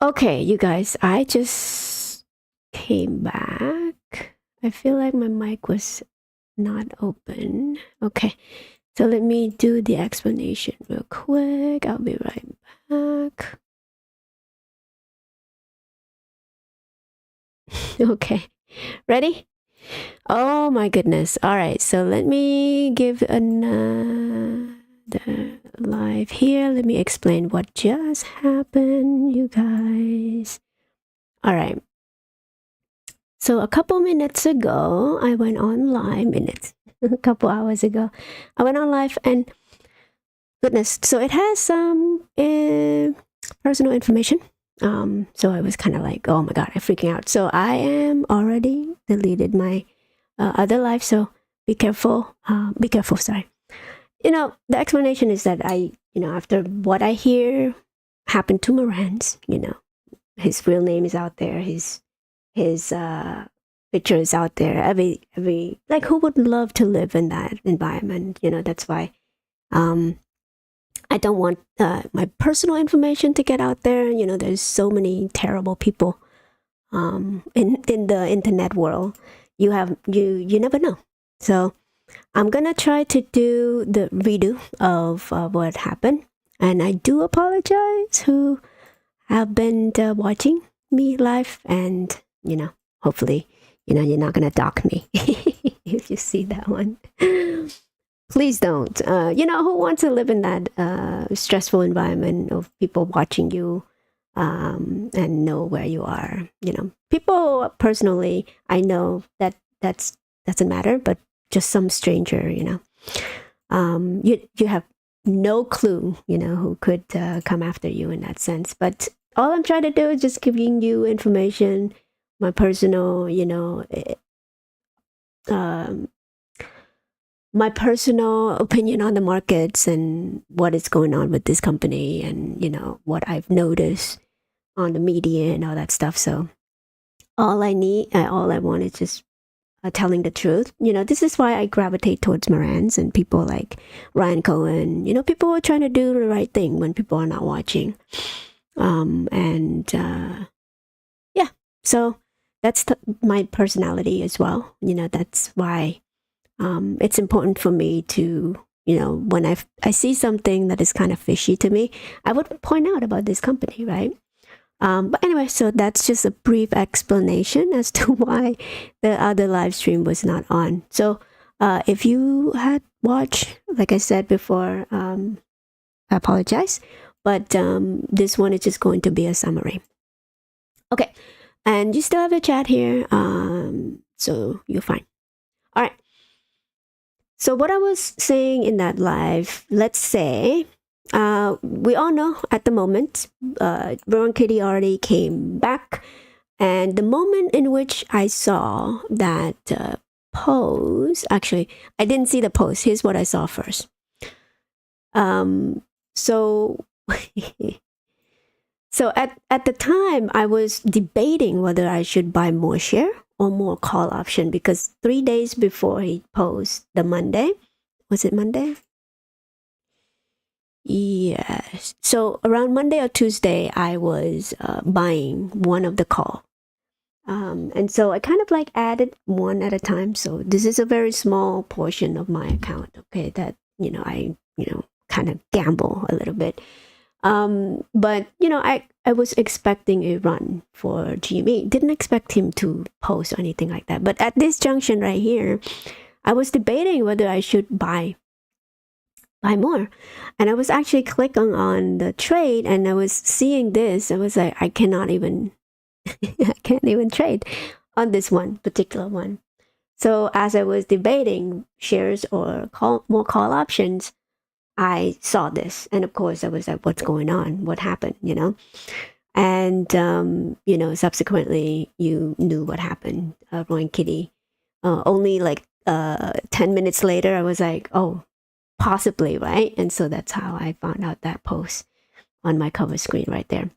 Okay, you guys, I just came back. I feel like my mic was not open. Okay, so let me do the explanation real quick. I'll be right back. Okay, ready? Oh my goodness. All right, so let me give another live here. Let me explain what just happened, you guys. All right. So a couple minutes ago, I went on live. Minutes, a couple hours ago, I went on live, and goodness, so it has some personal information. So I was kind of like, oh my god, I'm freaking out. So I am already deleted my other live. So be careful. Be careful. Sorry. The explanation is that after what I hear happened to Moran's, his real name is out there. His picture is out there. Every like, who would love to live in that environment? That's why I don't want my personal information to get out there. There's so many terrible people in the internet world. You never know. So I'm gonna try to do the redo of what happened, and I do apologize who have been watching me live, and hopefully, you're not gonna dock me if you see that one. Please don't. Who wants to live in that stressful environment of people watching you and know where you are? People personally, I know that's doesn't matter, but just some stranger, you have no clue, who could come after you in that sense. But all I'm trying to do is just giving you information, my personal, um, my personal opinion on the markets and what is going on with this company, and what I've noticed on the media and all that stuff. So all I want is just telling the truth. This is why I gravitate towards Morans and people like Ryan Cohen. People are trying to do the right thing when people are not watching. And yeah, so that's my personality as well. That's why it's important for me to, when I see something that is kind of fishy to me, I would point out about this company, right? But anyway, so that's just a brief explanation as to why the other live stream was not on. So if you had watched, like I said before, I apologize. But this one is just going to be a summary. Okay. And you still have a chat here. So you're fine. All right. So what I was saying in that live, let's say, we all know at the moment, Rowan Kitty already came back. And the moment in which I saw that post, actually, I didn't see the post. Here's what I saw first. So, so at the time, I was debating whether I should buy more share or more call option, because 3 days before he posted, the Monday, was it Monday? Yes. So around Monday or Tuesday, I was buying one of the call. And so I kind of like added one at a time. So this is a very small portion of my account, okay, that, I, kind of gamble a little bit. But, I was expecting a run for Jimmy. Didn't expect him to post or anything like that. But at this junction right here, I was debating whether I should buy more. And I was actually clicking on the trade, and I was seeing this. I was like, I cannot even I can't even trade on this one particular one. So as I was debating shares or more call options, I saw this, and of course I was like, what's going on? What happened? And subsequently you knew what happened. Roy and Kitty, only like 10 minutes later, I was like, oh, possibly, right? And so that's how I found out that post on my cover screen right there.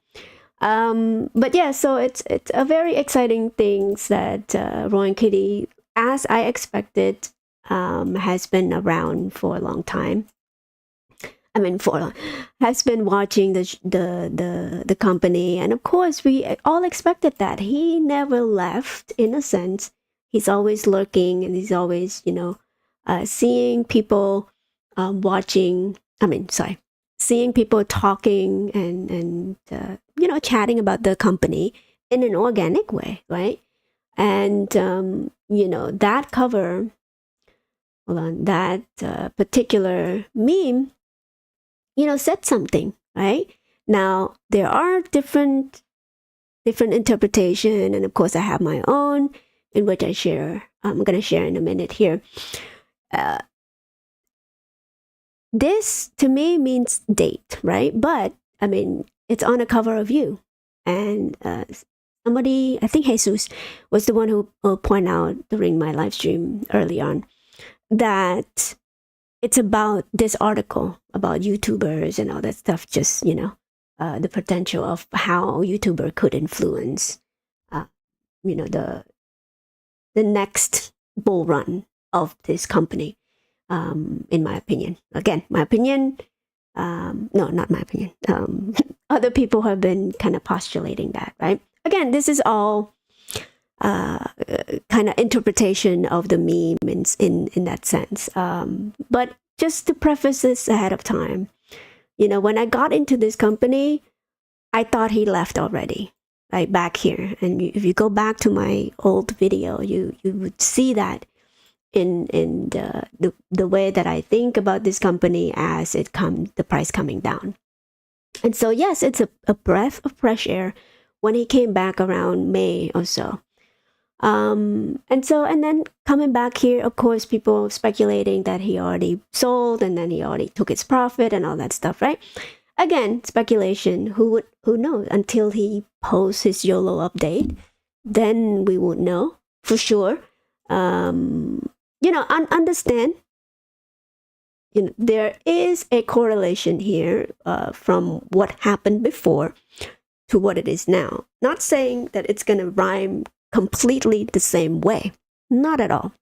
But yeah, so it's a very exciting things that Roy and Kitty, as I expected, has been around for a long time. I mean, for has been watching the company, and of course, we all expected that he never left. In a sense, he's always lurking, and he's always, seeing people watching. I mean, sorry, seeing people talking and chatting about the company in an organic way, right? And that cover, hold on, that particular meme said something, right? Now there are different interpretation, and of course I have my own, in which I share. I'm going to share in a minute here. This to me means date, right? But I mean, it's on a cover of You, and somebody, I think Jesus, was the one who pointed out during my live stream early on that it's about this article about YouTubers and all that stuff. Just the potential of how YouTuber could influence, the next bull run of this company. In my opinion, again, my opinion. No, not my opinion. Other people have been kind of postulating that, right? Again, this is all kind of interpretation of the meme in that sense. But just to preface this ahead of time, when I got into this company, I thought he left already, right back here. And if you go back to my old video, you would see that in the way that I think about this company as the price coming down. And so yes, it's a breath of fresh air when he came back around May or so. And then coming back here, of course, people speculating that he already sold and then he already took his profit and all that stuff, right? Again, speculation. Who knows? Until he posts his YOLO update, then we would know for sure. Understand. There is a correlation here from what happened before to what it is now. Not saying that it's going to rhyme completely the same way. Not at all.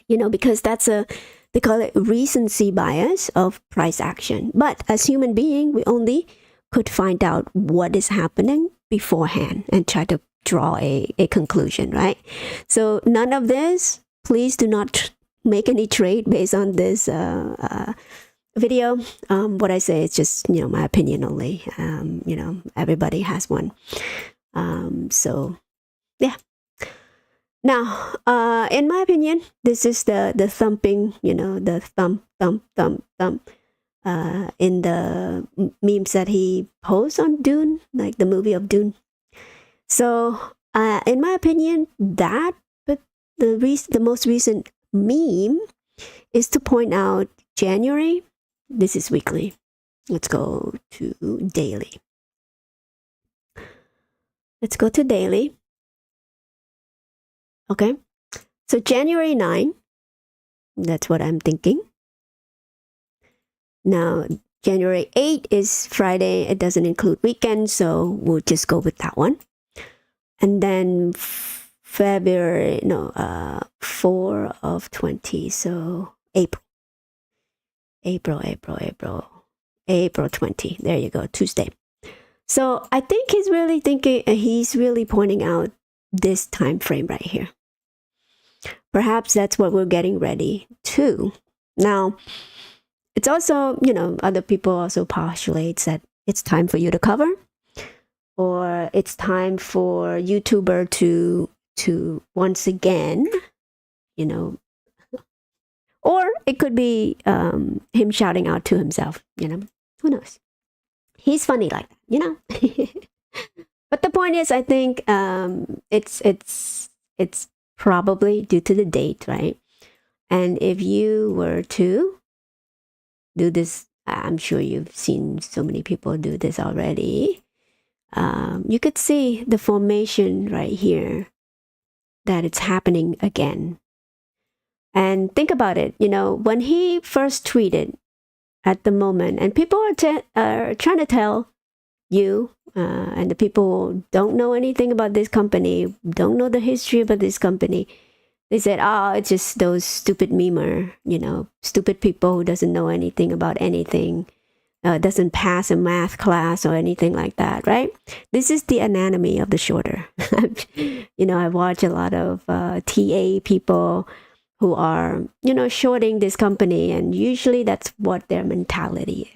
Because that's they call it recency bias of price action. But as human being, we only could find out what is happening beforehand and try to draw a conclusion, right? So none of this, please do not make any trade based on this video. What I say is just, my opinion only. Everybody has one. So yeah. Now, in my opinion, this is the thumping, the thump, in the memes that he posts on Dune, like the movie of Dune. So, in my opinion, but the most recent meme is to point out January. This is weekly. Let's go to daily. Let's go to daily. Okay, so January 9, that's what I'm thinking. Now, January 8 is Friday. It doesn't include weekends, so we'll just go with that one. And then February, 4 of 20, so April 20. There you go, Tuesday. So I think he's really pointing out this time frame right here. Perhaps that's what we're getting ready to. Now, it's also, other people also postulate that it's time for you to cover, or it's time for YouTuber to once again, or it could be him shouting out to himself, who knows? He's funny like that, But the point is, I think it's probably due to the date, right? And if you were to do this, I'm sure you've seen so many people do this already. You could see the formation right here, that it's happening again. And think about it, when he first tweeted at the moment, and people are trying to tell you, and the people who don't know anything about this company, don't know the history about this company, they said, it's just those stupid memer, stupid people who doesn't know anything about anything. doesn't pass a math class or anything like that, right? This is the anatomy of the shorter. I watch a lot of TA people who are, shorting this company, and usually that's what their mentality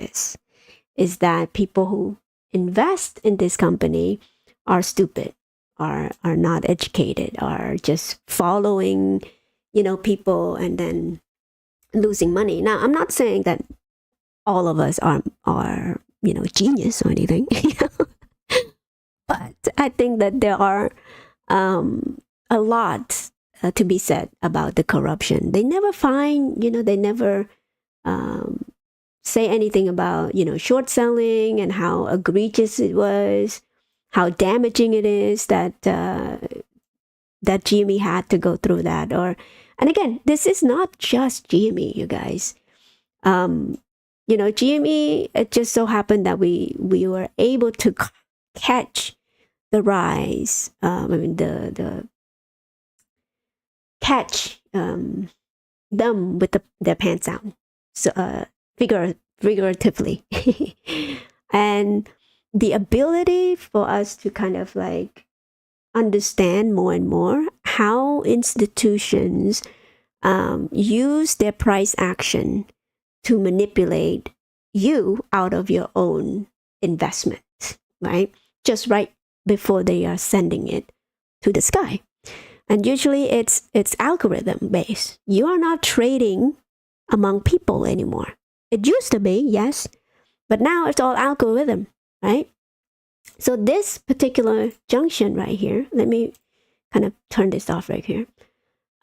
is that people who invest in this company are stupid, are not educated, are just following, people and then losing money. Now, I'm not saying that all of us are genius or anything, but I think that there are a lot to be said about the corruption. They never find, they never say anything about, short selling and how egregious it was, how damaging it is that that GME had to go through that. And again, this is not just GME, you guys. GME, it just so happened that we were able to catch the rise. The catch them with their pants down, so figuratively, and the ability for us to kind of like understand more and more how institutions use their price action to manipulate you out of your own investment, right? Just right before they are sending it to the sky. And usually it's algorithm based. You are not trading among people anymore. It used to be, yes, but now it's all algorithm, right? So this particular junction right here, let me kind of turn this off right here.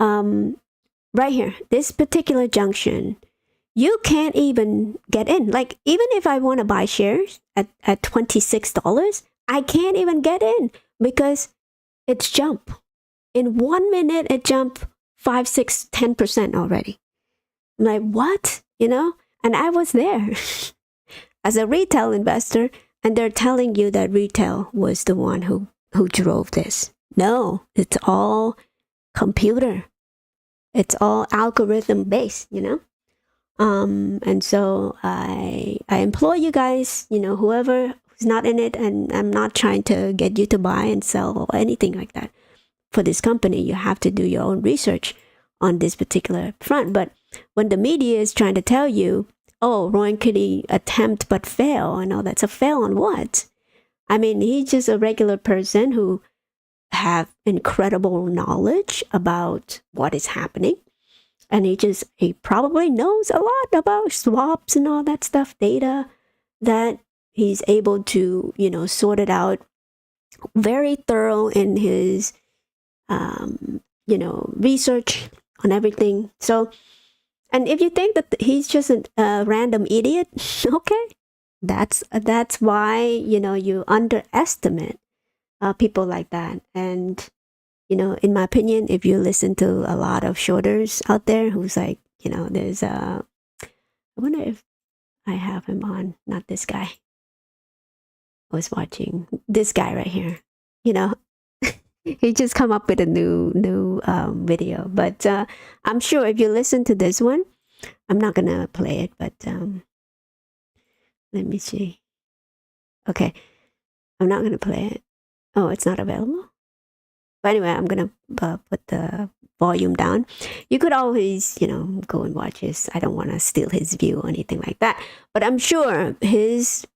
Right here, this particular junction, you can't even get in. Like, even if I want to buy shares at $26, I can't even get in because it's jump. In 1 minute, it jumped 5, 6, 10% already. I'm like, what? And I was there as a retail investor, and they're telling you that retail was the one who drove this. No, it's all computer. It's all algorithm based, And so I implore you guys, whoever who's not in it, and I'm not trying to get you to buy and sell or anything like that. For this company, you have to do your own research on this particular front. But when the media is trying to tell you, oh, Roy Kitty attempt but fail, I know that's a fail on what? I mean, he's just a regular person who have incredible knowledge about what is happening. And he probably knows a lot about swaps and all that stuff, data, that he's able to, sort it out. Very thorough in his research on everything. So, and if you think that he's just a random idiot, okay, that's why you underestimate people like that. And in my opinion, if you listen to a lot of shorters out there who's like, there's I wonder if I have him on, not this guy. I was watching this guy right here. He just come up with a new video, but I'm sure if you listen to this one, I'm not gonna play it, but let me see. Okay, I'm not gonna play it. Oh, it's not available. But anyway, I'm gonna put the volume down. You could always, go and watch his. I don't want to steal his view or anything like that, but I'm sure his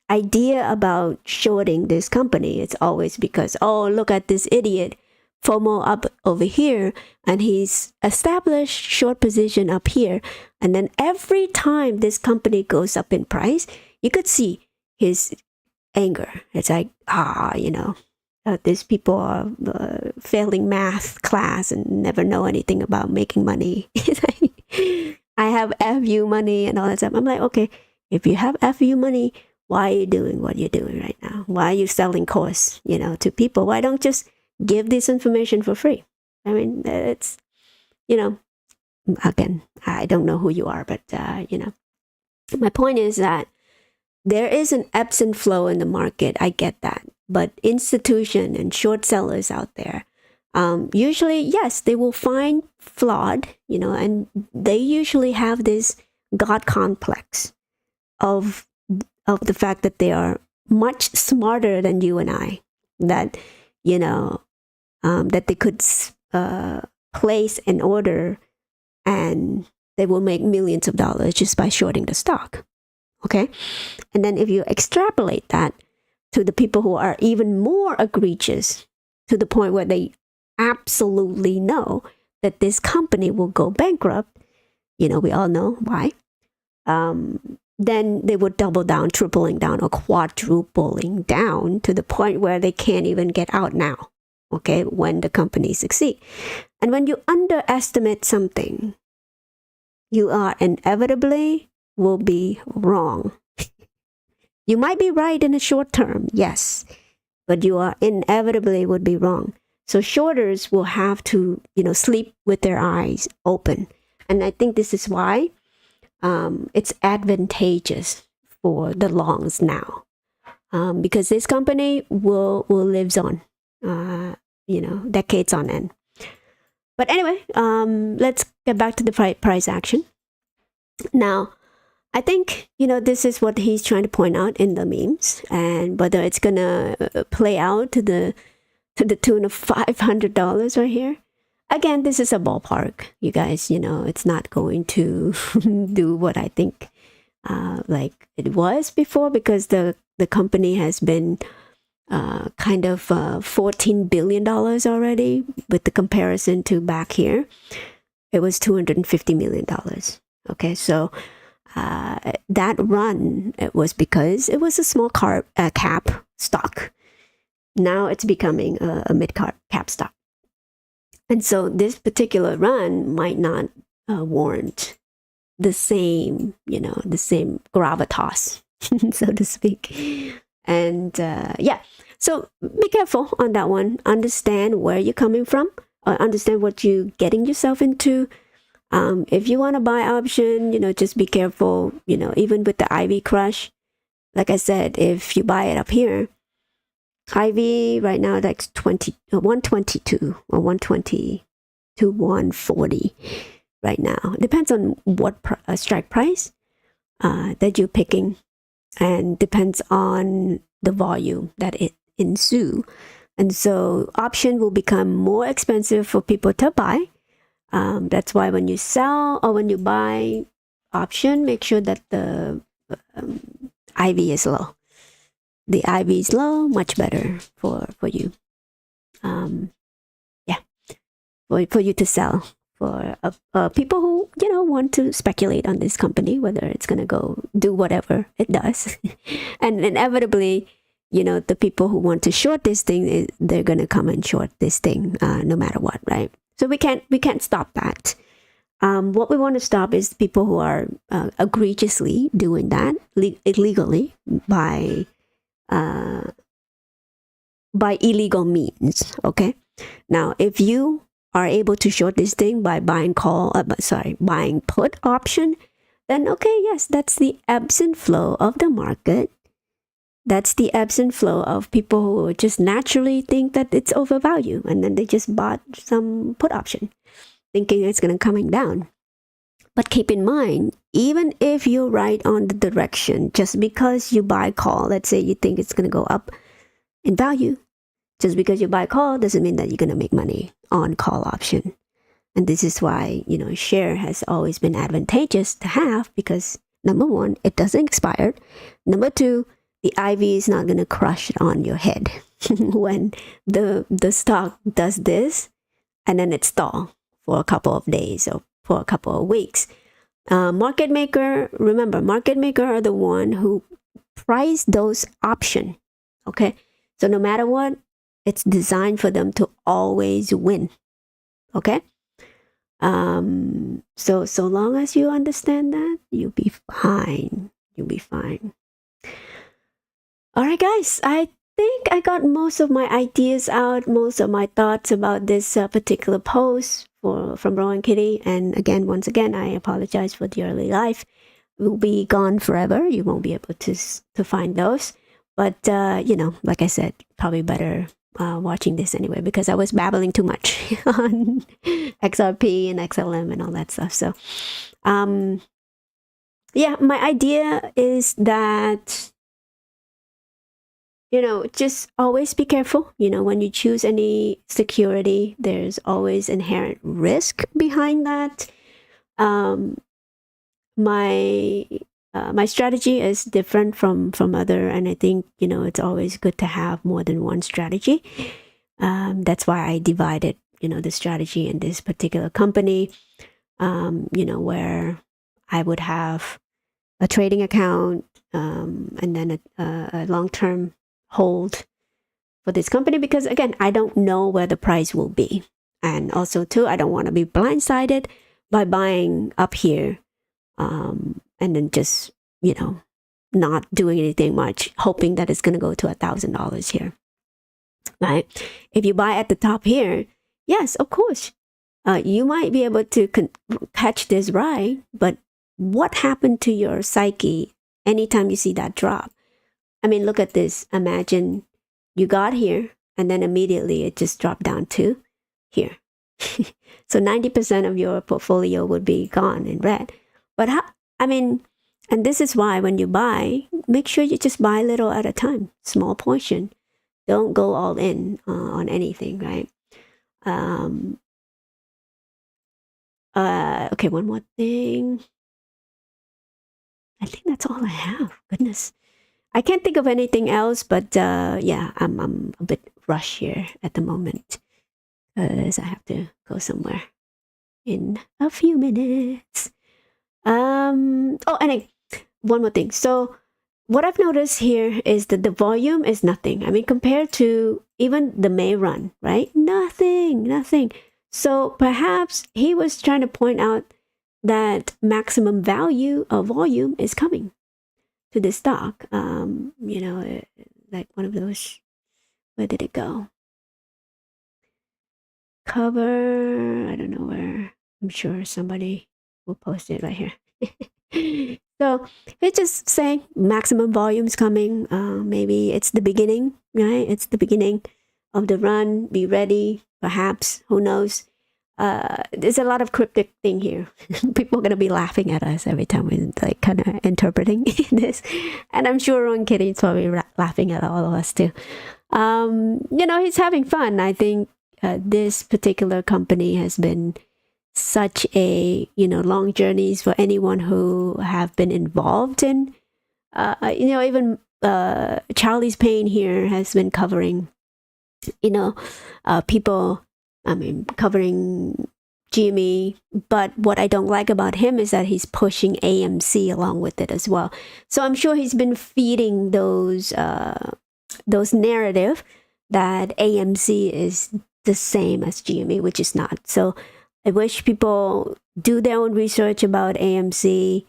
idea about shorting this company, it's always because, oh, look at this idiot FOMO up over here, and he's established short position up here, and then every time this company goes up in price, you could see his anger. It's like, these people are failing math class and never know anything about making money. I have FU money and all that stuff. I'm like, okay, if you have FU money, why are you doing what you're doing right now? Why are you selling course, to people? Why don't just give this information for free? I mean, it's, again, I don't know who you are, but, my point is that there is an ebbs and flow in the market. I get that. But institution and short sellers out there, usually, yes, they will find flawed, and they usually have this God complex of the fact that they are much smarter than you and I, that that they could place an order and they will make millions of dollars just by shorting the stock. Okay, and then if you extrapolate that to the people who are even more egregious, to the point where they absolutely know that this company will go bankrupt, we all know why, then they would double down, tripling down, or quadrupling down to the point where they can't even get out now, okay, when the company succeed. And when you underestimate something, you are inevitably will be wrong. You might be right in the short term, yes, but you are inevitably would be wrong. So shorters will have to, sleep with their eyes open. And I think this is why it's advantageous for the longs now, because this company will lives on, decades on end. But anyway, let's get back to the price action. Now, I think, this is what he's trying to point out in the memes, and whether it's going to play out to the tune of $500 right here. Again, this is a ballpark, you guys, it's not going to do what I think like it was before, because the company has been kind of $14 billion already. With the comparison to back here, it was $250 million. Okay, so that run, it was because it was a small cap stock. Now it's becoming a mid cap stock. And so this particular run might not warrant the same gravitas, so to speak. And so be careful on that one. Understand where you're coming from. Understand what you're getting yourself into. If you want to buy option, just be careful, even with the IV crush. Like I said, if you buy it up here, IV right now, that's 122 or 120 to 140 right now. Depends on what strike price that you're picking, and depends on the volume that it ensue. And so option will become more expensive for people to buy. That's why when you sell or when you buy option, make sure that the IV is low. The IV is low, much better for you. For you to sell. For people who want to speculate on this company, whether it's gonna go do whatever it does, and inevitably, the people who want to short this thing, they're gonna come and short this thing, no matter what, right? So we can't stop that. What we want to stop is people who are egregiously doing that illegally by illegal means. Okay. Now, if you are able to short this thing by buying put option, then okay, yes, that's the ebbs and flow of the market. That's the ebbs and flow of people who just naturally think that it's overvalued, and then they just bought some put option, thinking it's going to coming down. But keep in mind, even if you're right on the direction, just because you buy call, let's say you think it's going to go up in value, just because you buy call doesn't mean that you're going to make money on call option. And this is why, share has always been advantageous to have, because number one, it doesn't expire. Number two, the IV is not going to crush it on your head when the stock does this, and then it stalls for a couple of days or for a couple of weeks. Market maker, remember, market maker are the one who price those option. Okay, so no matter what, it's designed for them to always win. Okay, so long as you understand that, you'll be fine. You'll be fine. All right, guys, I think I got most of my ideas out, most of my thoughts about this particular post from Rowan Kitty. And again, once again, I apologize for the early life. It will be gone forever. You won't be able to find those. But, like I said, probably better watching this anyway, because I was babbling too much on XRP and XLM and all that stuff. So, yeah, my idea is that, just always be careful. When you choose any security, there's always inherent risk behind that. Um, my my strategy is different from other, and I think it's always good to have more than one strategy. That's why I divided the strategy in this particular company. Where I would have a trading account, and then a long-term hold for this company, because again, I don't know where the price will be, and also too, I don't want to be blindsided by buying up here, and then just not doing anything much, hoping that it's going to go to $1,000 here, right? If you buy at the top here, yes, of course, you might be able to catch this ride, but what happened to your psyche anytime you see that drop? I mean, look at this. Imagine you got here and then immediately it just dropped down to here. So 90% of your portfolio would be gone in red. But and this is why when you buy, make sure you just buy little at a time, small portion. Don't go all in on anything, right? Okay, one more thing. I think that's all I have. Goodness. I can't think of anything else, but yeah, I'm a bit rushed here at the moment because I have to go somewhere in a few minutes. Oh, and one more thing. So what I've noticed here is that the volume is nothing. I mean, compared to even the May run, right? Nothing. So perhaps he was trying to point out that maximum value of volume is coming to the stock. Like one of those, where did it go? Cover, I don't know where. I'm sure somebody will post it right here. So it's just saying maximum volume's coming. Maybe it's the beginning, right? It's the beginning of the run. Be ready, perhaps. Who knows? There's a lot of cryptic thing here. People are gonna be laughing at us every time we like kind of interpreting this, and I'm sure Ron Kitty's probably laughing at all of us too. He's having fun. I think this particular company has been such a long journeys for anyone who have been involved in. Even Charlie's Pain here has been covering people, I mean, covering GME, but what I don't like about him is that he's pushing AMC along with it as well. So I'm sure he's been feeding those narrative that AMC is the same as GME, which is not. So I wish people do their own research about AMC.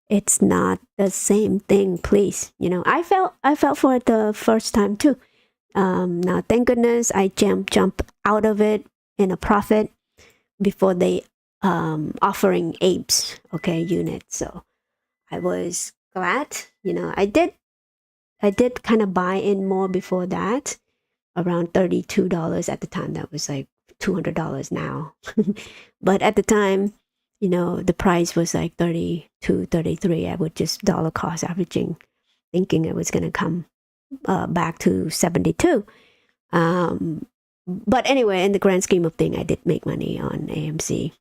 It's not the same thing, please. I felt for it the first time too. Now, thank goodness I jump out of it in a profit before they offering apes unit. So I was glad. I did kind of buy in more before that, around $32 at the time. That was like $200 now. But at the time, the price was like 32, 33. I would just dollar cost averaging, thinking it was going to come back to 72. But anyway, in the grand scheme of things, I did make money on AMC.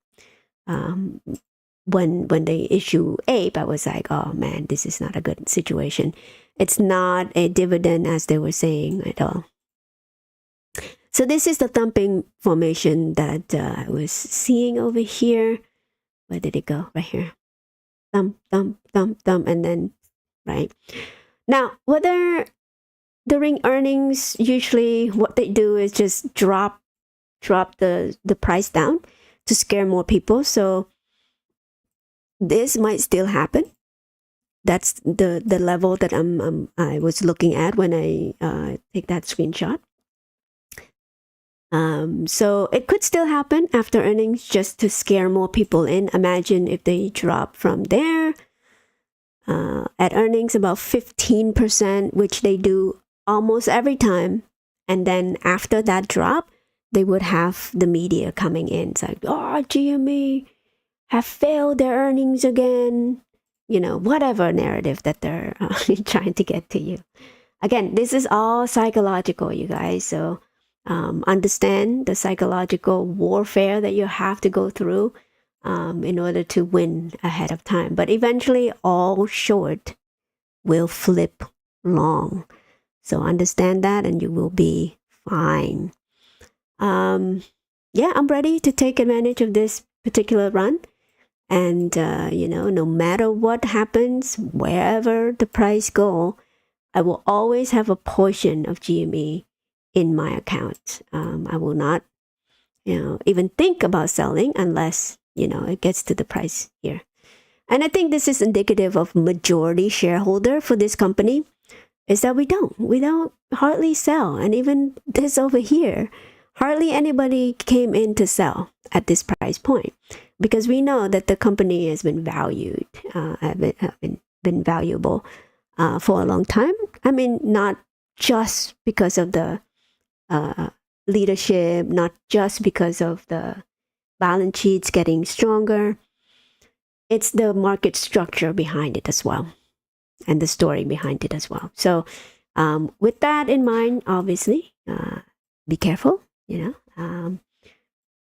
When they issue APE, I was like, oh man, this is not a good situation. It's not a dividend as they were saying at all. So this is the thumping formation that I was seeing over here. Where did it go? Right here. Thump, thump, thump, thump, and then, right. Now, whether during earnings, usually what they do is just drop the price down to scare more people. So this might still happen. That's the level that I was looking at when I take that screenshot. So it could still happen after earnings, just to scare more people in. Imagine if they drop from there at earnings about 15%, which they do almost every time. And then after that drop, they would have the media coming in. It's like, oh, GME have failed their earnings again. whatever narrative that they're trying to get to you. Again, this is all psychological, you guys. So understand the psychological warfare that you have to go through in order to win ahead of time. But eventually, all short will flip long. So understand that, and you will be fine. Yeah, I'm ready to take advantage of this particular run. And, no matter what happens, wherever the price go, I will always have a portion of GME in my account. I will not, even think about selling unless, it gets to the price here. And I think this is indicative of majority shareholder for this company is that we don't hardly sell. And even this over here, hardly anybody came in to sell at this price point because we know that the company has been valued, been valuable for a long time. I mean, not just because of the leadership, not just because of the balance sheets getting stronger. It's the market structure behind it as well, and the story behind it as well. So, with that in mind, obviously, be careful.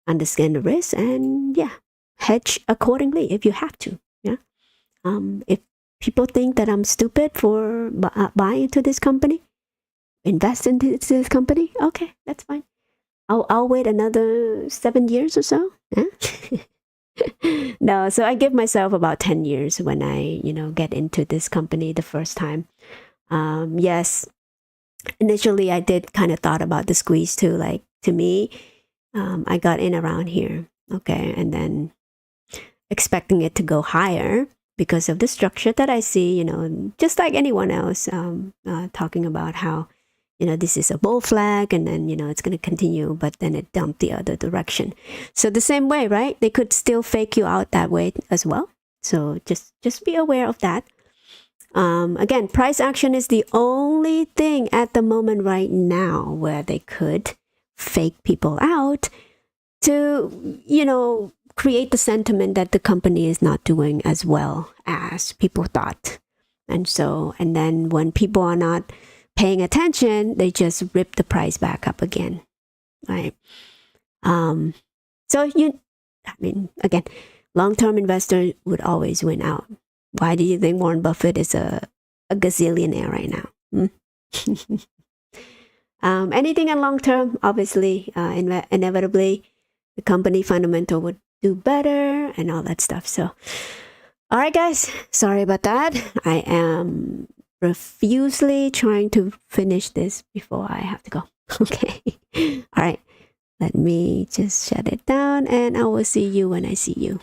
Understand the risk, and hedge accordingly if you have to. If people think that I'm stupid for buying into this company, invest into this company, okay, that's fine. I'll wait another 7 years or so. No, so I give myself about 10 years when I, get into this company the first time. Yes, initially I did kind of thought about the squeeze too. Like, to me, I got in around here, okay, and then expecting it to go higher because of the structure that I see, just like anyone else talking about how, this is a bull flag and then, it's going to continue, but then it dumped the other direction. So the same way, right? They could still fake you out that way as well. So just be aware of that. Again, price action is the only thing at the moment right now where they could fake people out to, create the sentiment that the company is not doing as well as people thought. And then when people are not paying attention, they just rip the price back up again, right? Again, long-term investor would always win out. Why do you think Warren Buffett is a gazillionaire right now? Anything in long term, obviously, inevitably, the company fundamental would do better and all that stuff. So, all right, guys, sorry about that. I am profusely trying to finish this before I have to go. Okay. All right. Let me just shut it down, and I will see you when I see you.